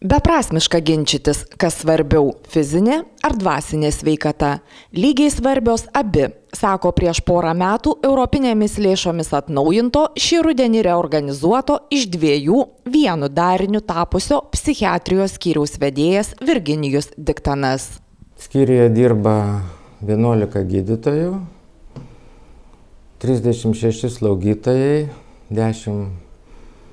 Beprasmiška ginčytis, kas svarbiau - fizinė ar dvasinė sveikata. Lygiai svarbios abi, sako prieš porą metų europinėmis lėšomis atnaujinto, šį rudenį reorganizuoto iš dviejų vienu dariniu tapusio psichiatrijos skyriaus vedėjas Virginijus Diktanas. Skyriuje dirba 11 gydytojų, 36 slaugytojai, 10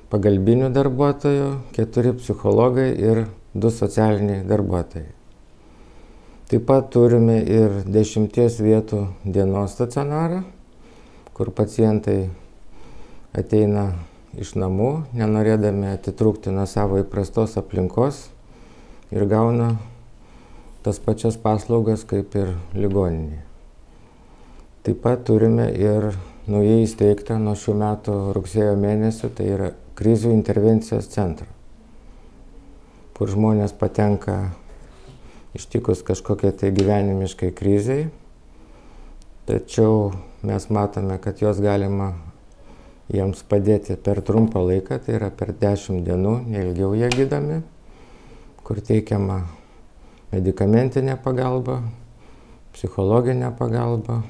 pagalbinių darbuotojų, 4 psichologai ir 2 socialiniai darbuotojai. Taip pat turime ir 10 vietų dienos stacionarą, kur pacientai ateina iš namų, nenorėdami atitrūkti nuo savo įprastos aplinkos ir gauna tas pačias paslaugas kaip ir ligoninėje. Taip pat turime ir naujai įsteigtą nuo šių metų rugsėjo mėnesio, tai yra krizių intervencijos centrą, kur žmonės patenka ištikus kažkokiai tai gyvenimiškai krizei, tačiau mes matome, kad jos galima jiems padėti per trumpą laiką, tai yra per 10 dienų, neilgiau jie gydomi, kur teikiama medikamentinė pagalba, psichologinė pagalba,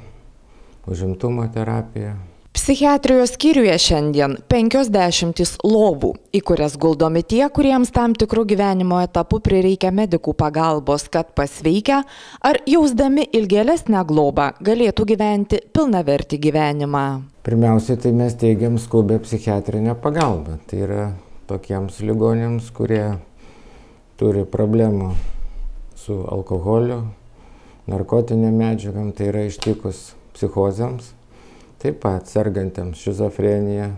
užimtumo terapija. Psichiatrijos skyriuje šiandien 50 lovų, į kurias guldomi tie, kuriems tam tikrų gyvenimo etapų prireikia medikų pagalbos, kad pasveikę ar jausdami ilgėlesnę globą galėtų gyventi pilnavertį gyvenimą. Pirmiausiai, tai mes teigiam skubę psichiatrinę pagalbą. Tai yra tokiems ligonėms, kurie turi problemų su alkoholiu, narkotinėm medžiagam, tai yra ištikus psichozėms. Taip pat sergantiems šizofrenija,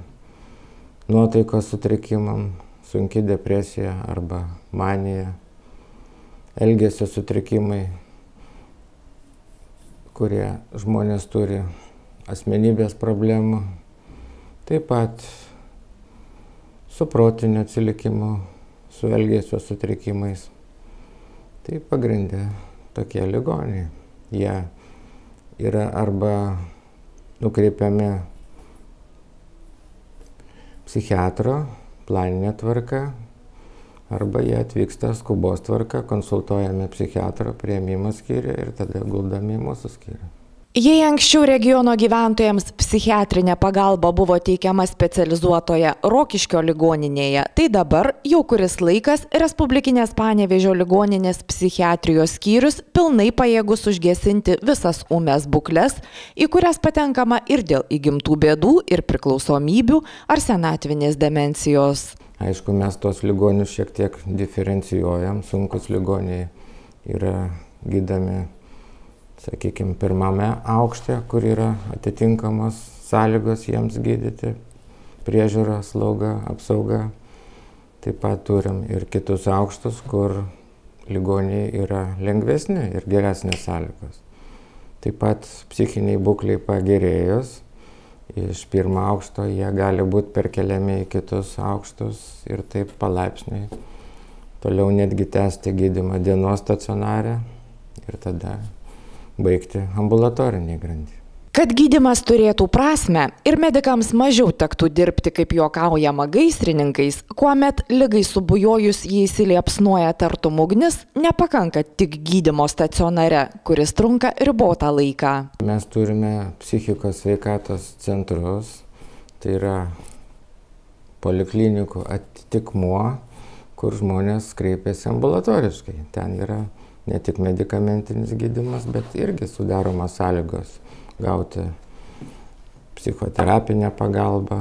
nuotaikos sutrikimam, sunki depresija arba manija, elgesio sutrikimai, kurie žmonės turi asmenybės problemų, taip pat su protiniu atsilikimu, su elgesio sutrikimais. Tai pagrindė tokie ligoniai. Jie yra arba nukreipiami psichiatro planinė tvarka, arba jie atvyksta skubos tvarka, konsultuojami psichiatro priėmimo skyriuje ir tada guldami į mūsų skyrių. Jei anksčiau regiono gyventojams psichiatrinė pagalba buvo teikiama specializuotoje Rokiškio ligoninėje, tai dabar jau kuris laikas Respublikinės Panevėžio ligoninės psichiatrijos skyrius pilnai pajėgus užgesinti visas ūmes būkles, į kurias patenkama ir dėl įgimtų bėdų ir priklausomybių ar senatvinės demencijos. Aišku, mes tos ligonius šiek tiek diferencijuojam, sunkus ligoniai yra gydomi, sakykime, pirmame aukšte, kur yra atitinkamos sąlygos jiems gydyti, priežiūra, slauga, apsauga. Taip pat turim ir kitus aukštus, kur ligoniai yra lengvesni ir geresnės sąlygos. Taip pat psichiniai būkliai pagerėjus, iš pirmo aukšto jie gali būti perkeliami į kitus aukštus ir taip palaipsniui toliau netgi tęsti gydymą dienos stacionare ir tada baigti ambulatorinį grandį. Kad gydymas turėtų prasmę ir medikams mažiau tektų dirbti, kaip juokaujama, gaisrininkais, kuomet ligai subujojus jį įsiliepsnoja tartum ugnis, nepakanka tik gydymo stacionare, kuris trunka ribotą laiką. Mes turime psichikos sveikatos centrus, tai yra poliklinikų atitikmuo, kur žmonės kreipiasi ambulatoriškai. Ten yra ne tik medikamentinis gydymas, bet irgi sudaromos sąlygos gauti psichoterapinę pagalbą,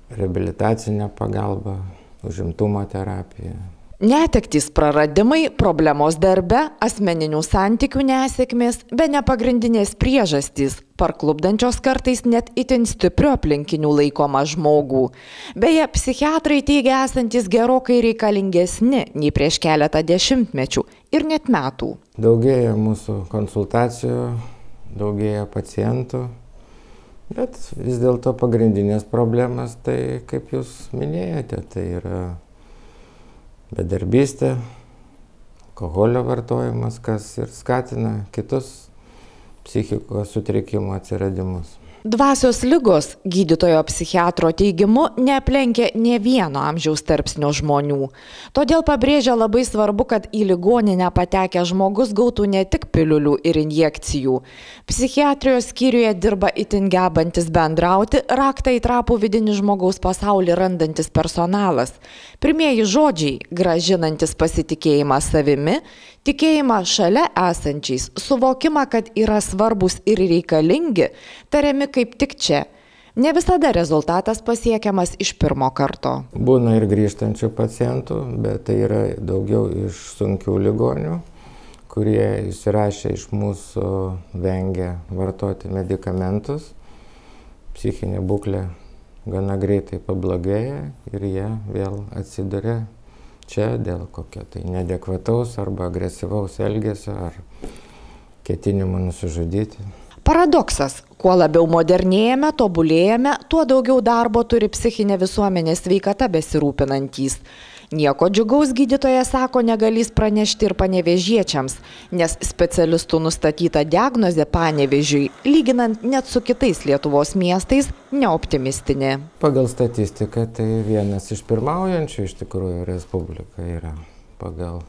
reabilitacinę pagalbą, užimtumo terapiją. Netektys, praradimai, problemos darbe, asmeninių santykių nesėkmės, bene pagrindinės priežastys, parklupdančios kartais net itin stiprių aplinkinių laikomą žmogų. Beje, psichiatrai teigia esantis gerokai reikalingesni nei prieš keletą dešimtmečių ir net metų. Daugėja mūsų konsultacijų, daugėja pacientų, bet vis dėlto pagrindinės problemas, tai kaip jūs minėjote, tai yra bedarbystė, alkoholio vartojimas, kas ir skatina kitus psichikos sutrikimų atsiradimus. Dvasios ligos, gydytojo psichiatro teigimu, neaplenkia nė vieno amžiaus tarpsnio žmonių. Todėl pabrėžia labai svarbu, kad į ligoninę patekęs žmogus gautų ne tik piliulių ir injekcijų. Psichiatrijos skyriuje dirba itin gebantis bendrauti, raktą į trapų vidinį žmogaus pasaulį randantis personalas. Pirmieji žodžiai – grąžinantis pasitikėjimą savimi, tikėjimą šalia esančiais, suvokimą, kad yra svarbus ir reikalingi, tariami kaip tik čia. Ne visada rezultatas pasiekiamas iš pirmo karto. Būna ir grįžtančių pacientų, bet tai yra daugiau iš sunkių ligonių, kurie įsirašę iš mūsų vengia vartoti medikamentus. Psichinė būklė gana greitai pablogėja ir jie vėl atsiduria čia dėl kokio tai neadekvataus arba agresyvaus elgesio ar ketinimų nusižudyti. Paradoksas. Kuo labiau modernėjame, tobulėjame, tuo daugiau darbo turi psichinė visuomenės sveikata besirūpinantys. Nieko džiugaus gydytojas sako negalys pranešti ir panevėžiečiams, nes specialistų nustatyta diagnozė Panevėžiui, lyginant net su kitais Lietuvos miestais, neoptimistinė. Pagal statistiką tai vienas iš pirmaujančių iš tikrųjų Respublika yra pagal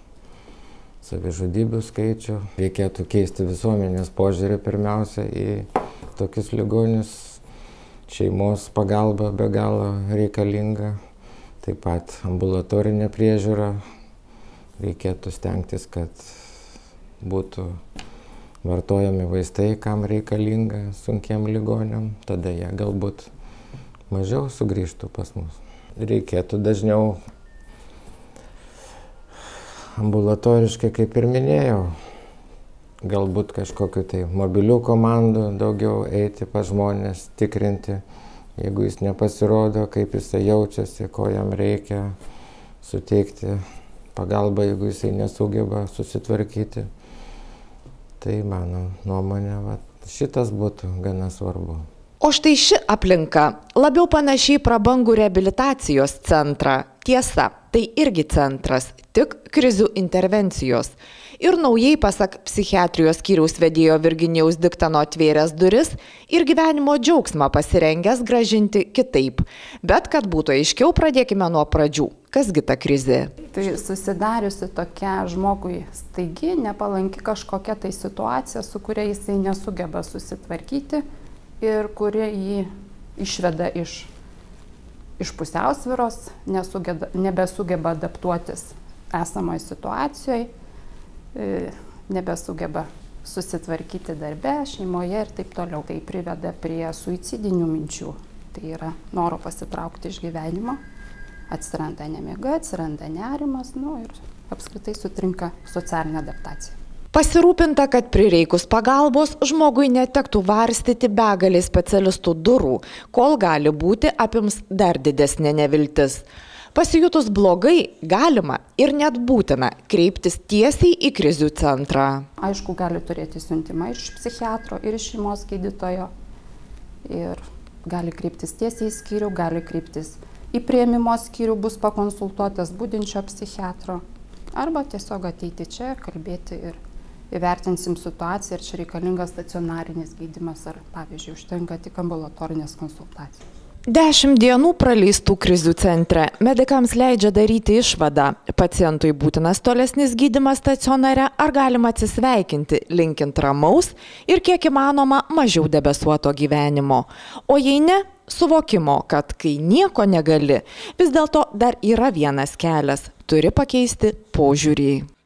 savižudybių skaičių. Reikėtų keisti visuomenės požiūrį pirmiausia į tokius ligonius. Šeimos pagalba be galo reikalinga. Taip pat ambulatorinė priežiūra. Reikėtų stengtis, kad būtų vartojami vaistai, kam reikalinga sunkiem ligoniam. Tada jie galbūt mažiau sugrįžtų pas mus. Reikėtų dažniau ambulatoriškai, kaip ir minėjau, galbūt kažkokiu tai mobilių komandų daugiau eiti pas žmonės, tikrinti, jeigu jis nepasirodo, kaip jisai jaučiasi, ko jam reikia, suteikti pagalbą, jeigu jisai nesugeba susitvarkyti. Tai mano nuomonė, šitas būtų gana svarbu. O štai ši aplinka labiau panašiai prabangų reabilitacijos centrą. Tiesa, tai irgi centras, tik krizių intervencijos. Ir naujai, pasak psichiatrijos skyriaus vedėjo Virginijaus Diktano, atvėręs duris ir gyvenimo džiaugsmą pasirengęs grąžinti kitaip. Bet kad būtų aiškiau, pradėkime nuo pradžių. Kasgi ta krizė? Tai susidariusi tokia žmogui staigi, nepalanki kažkokia tai situacija, su kuria jisai nesugeba susitvarkyti ir kuri jį išveda iš pusiausvyros, nebesugeba adaptuotis esamoje situacijoje, nebesugeba susitvarkyti darbe, šeimoje ir taip toliau. Tai priveda prie suicidinių minčių, tai yra noro pasitraukti iš gyvenimo, atsiranda nemiga, atsiranda nerimas, ir apskritai sutrinka socialinė adaptacija. Pasirūpinta, kad prireikus pagalbos žmogui netektų varstyti begalį specialistų durų, kol gali būti apims dar didesnė neviltis. Pasijutus blogai galima ir net būtina kreiptis tiesiai į krizių centrą. Aišku, gali turėti siuntimą iš psichiatro ir iš šeimos gydytojo ir gali kreiptis tiesiai į skyrių, gali kreiptis į priėmimo skyrių, bus pakonsultuotas budinčio psichiatro arba tiesiog ateiti čia, kalbėti ir įvertinsim situaciją, ar čia reikalingas stacionarinis gydymas, ar pavyzdžiui užtenka tik ambulatorinės konsultacijos. 10 dienų praleistų krizių centre medikams leidžia daryti išvadą. Pacientui būtinas tolesnis gydymas stacionare, ar galima atsisveikinti, linkint ramaus ir kiek įmanoma mažiau debesuoto gyvenimo. O jei ne, suvokimo, kad kai nieko negali, vis dėlto dar yra vienas kelias – turi pakeisti požiūrį.